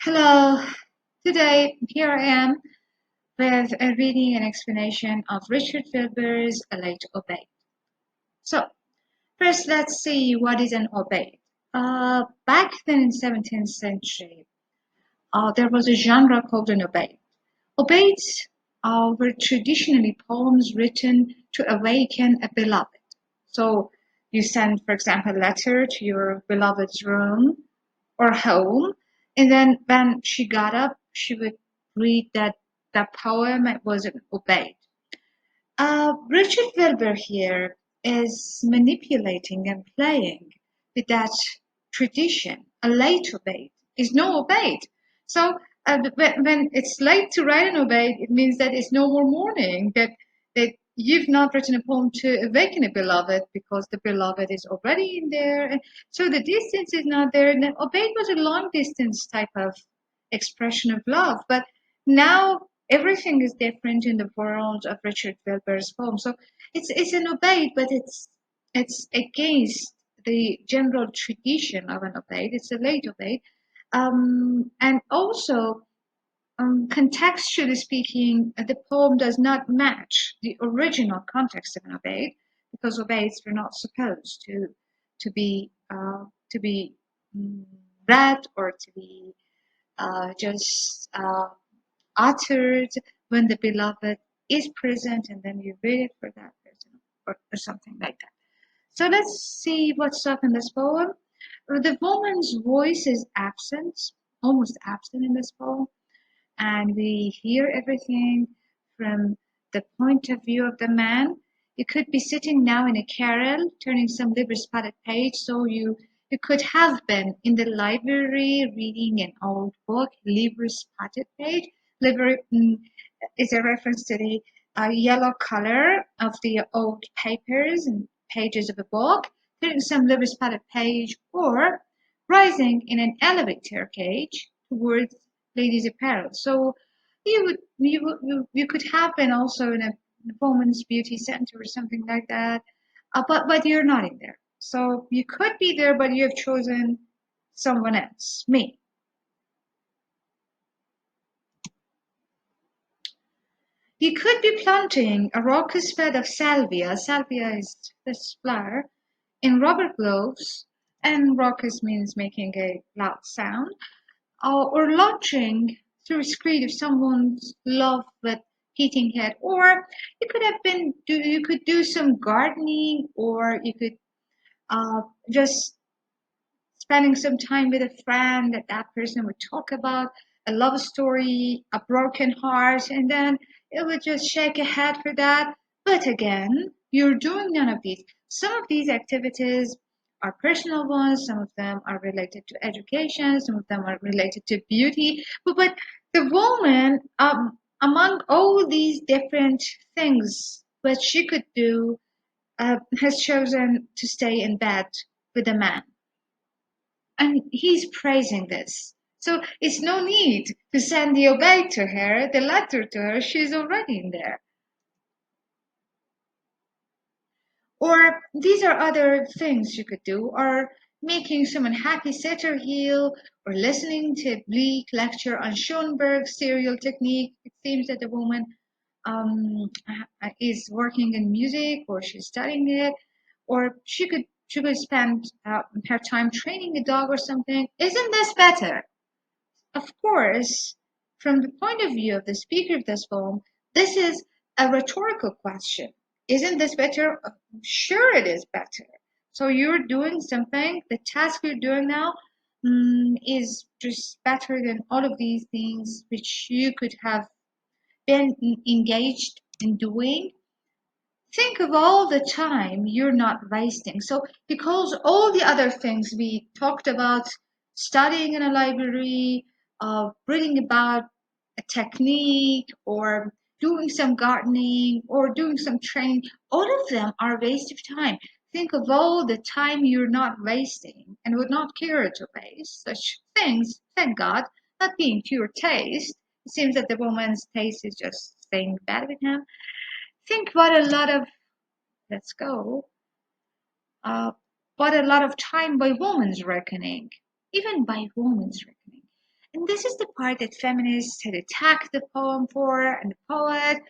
Hello, today here I am with a reading and explanation of Richard Wilbur's Late Aubade. So, first let's see what is an aubade. Back then in 17th century, there was a genre called an aubade. Aubades were traditionally poems written to awaken a beloved. So you send, for example, a letter to your beloved's room or home, and then when she got up, she would read that poem. It wasn't obeyed. Richard Wilbur here is manipulating and playing with that tradition. A late obeyed is no obeyed. So when it's late to write an obeyed, it means that it's no more morning. That you've not written a poem to awaken a beloved because the beloved is already in there. And so the distance is not there. And obeyed was a long distance type of expression of love, but now everything is different in the world of Richard Wilbur's poem. So it's an obeyed, but it's against the general tradition of an obeyed. It's a late obeyed, and also contextually speaking, the poem does not match the original context of an obeyed because obeyeds were not supposed to be to be mm, read or to be just uttered when the beloved is present, and then you read it for that person or something like that. So let's see what's up in this poem. The woman's voice is absent, almost absent in this poem, and we hear everything from the point of view of the man. You could be sitting now in a carrel, turning some liver-spotted page, so you could have been in the library reading an old book, liver-spotted page. Liver is a reference to the yellow color of the old papers and pages of a book, turning some liver-spotted page, or rising in an elevator cage towards ladies' apparel. So you could have been also in a woman's beauty center or something like that, but you're not in there. So you could be there, but you have chosen someone else, me. You could be planting a raucous bed of salvia. Salvia is this flower in rubber gloves, and raucous means making a loud sound, or launching through a screed of someone's love with heating head, or you could do some gardening, or you could just spending some time with a friend that person would talk about a love story, a broken heart, and then it would just shake a head for that. But again, you're doing none of these. Some of these activities are personal ones, some of them are related to education, some of them are related to beauty. But the woman, among all these different things that she could do, has chosen to stay in bed with a man, and he's praising this. So it's no need to send the obey to her, the letter to her, she's already in there. Or these are other things you could do, or making someone happy sit or heal, or listening to a bleak lecture on Schoenberg's serial technique. It seems that the woman is working in music, or she's studying it, or she could spend her time training a dog or something. Isn't this better? Of course, from the point of view of the speaker of this poem, this is a rhetorical question. Isn't this better? Sure, it is better. So you're doing something, the task you're doing now is just better than all of these things which you could have been engaged in doing. Think of all the time you're not wasting. So, because all the other things we talked about, studying in a library, reading about a technique, or doing some gardening, or doing some training, all of them are a waste of time. Think of all the time you're not wasting and would not care to waste such things, thank God, not being pure taste. It seems that the woman's taste is just staying bad with him. Think what a lot of let's go. But a lot of time by woman's reckoning, even by woman's reckoning. And this is the part that feminists had attacked the poem for and the poet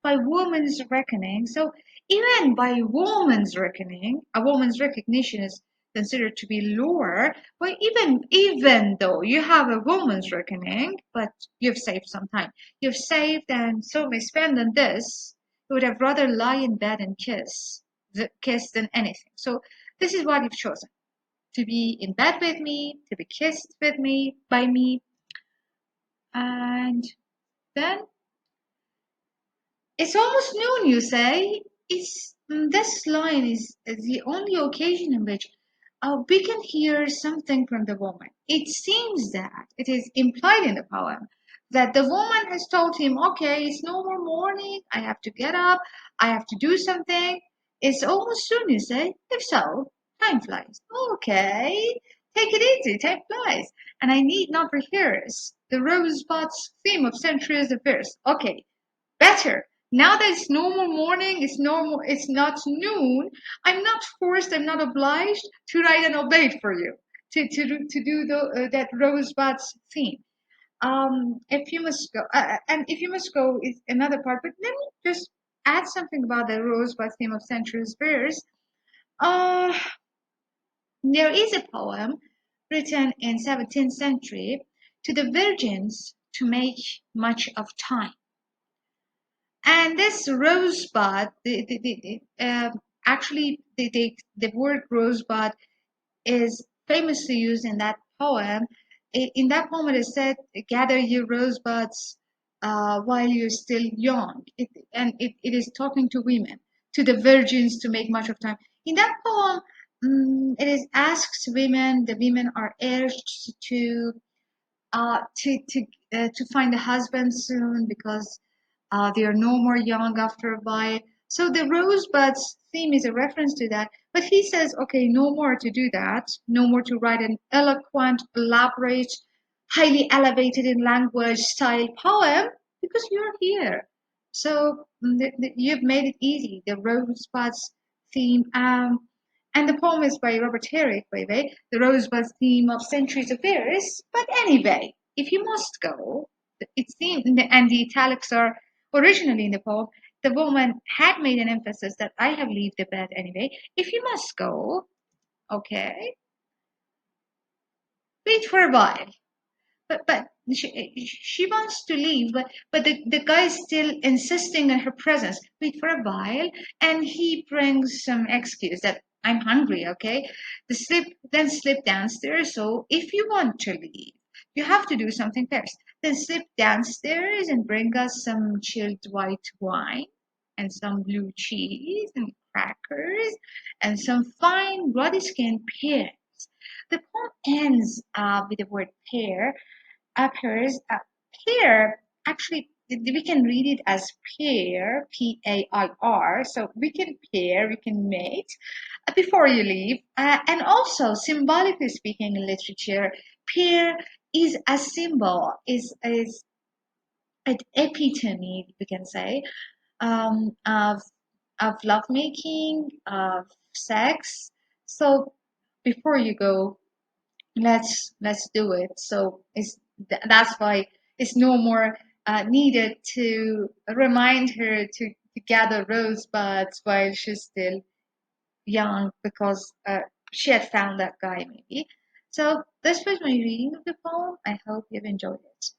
by woman's reckoning. So even by woman's reckoning, a woman's recognition is considered to be lower. But even though you have a woman's reckoning, but you've saved some time, you've saved and so may spend on this. You would have rather lie in bed and kiss than anything. So this is what you've chosen: to be in bed with me, to be kissed with me, by me, and then it's almost noon, you say. This line is the only occasion in which we can hear something from the woman. It seems that it is implied in the poem that the woman has told him, okay, it's no more morning, I have to get up, I have to do something. It's almost soon, you say. If so, time flies. Okay, take it easy, time flies. And I need not rehearse the rosebud's theme of centuries of verse. Okay, better. Now that it's normal morning, it's not noon, I'm not forced, I'm not obliged to write an obeit for you, to do that rosebud's theme. If you must go, and if you must go is another part, but let me just add something about the rosebud theme of centuries verse. Uh, there is a poem written in 17th century to the virgins to make much of time. And this rosebud, actually, the word rosebud is famously used in that poem. In that poem, it is said, "Gather your rosebuds while you're still young." It is talking to women, to the virgins to make much of time. In that poem, it is asked women, the women are urged to find a husband soon because they are no more young after a while. So the rosebuds theme is a reference to that. But he says, okay, no more to do that, no more to write an eloquent, elaborate, highly elevated in language style poem because you're here. So you've made it easy. The rosebuds theme. And the poem is by Robert Herrick, by the way, the Rosebud theme of centuries of verse. But anyway, if you must go, it seems, and the italics are originally in the poem, the woman had made an emphasis that I have leave the bed anyway. If you must go, okay, wait for a while. But she wants to leave, but the guy is still insisting on her presence. Wait for a while, and he brings some excuse that I'm hungry. Okay, slip downstairs. So if you want to leave, you have to do something first. Then slip downstairs and bring us some chilled white wine and some blue cheese and crackers and some fine ruddy skinned pears. The poem ends with the word pear appears here. Actually, we can read it as pair, Pair. So we can pair, we can mate before you leave. And also, symbolically speaking, in literature, pair is a symbol, is an epitome, we can say, of lovemaking, of sex. So before you go, let's do it. So that's why it's no more needed to remind her to gather rosebuds while she's still young because she had found that guy maybe. So this was my reading of the poem. I hope you've enjoyed it.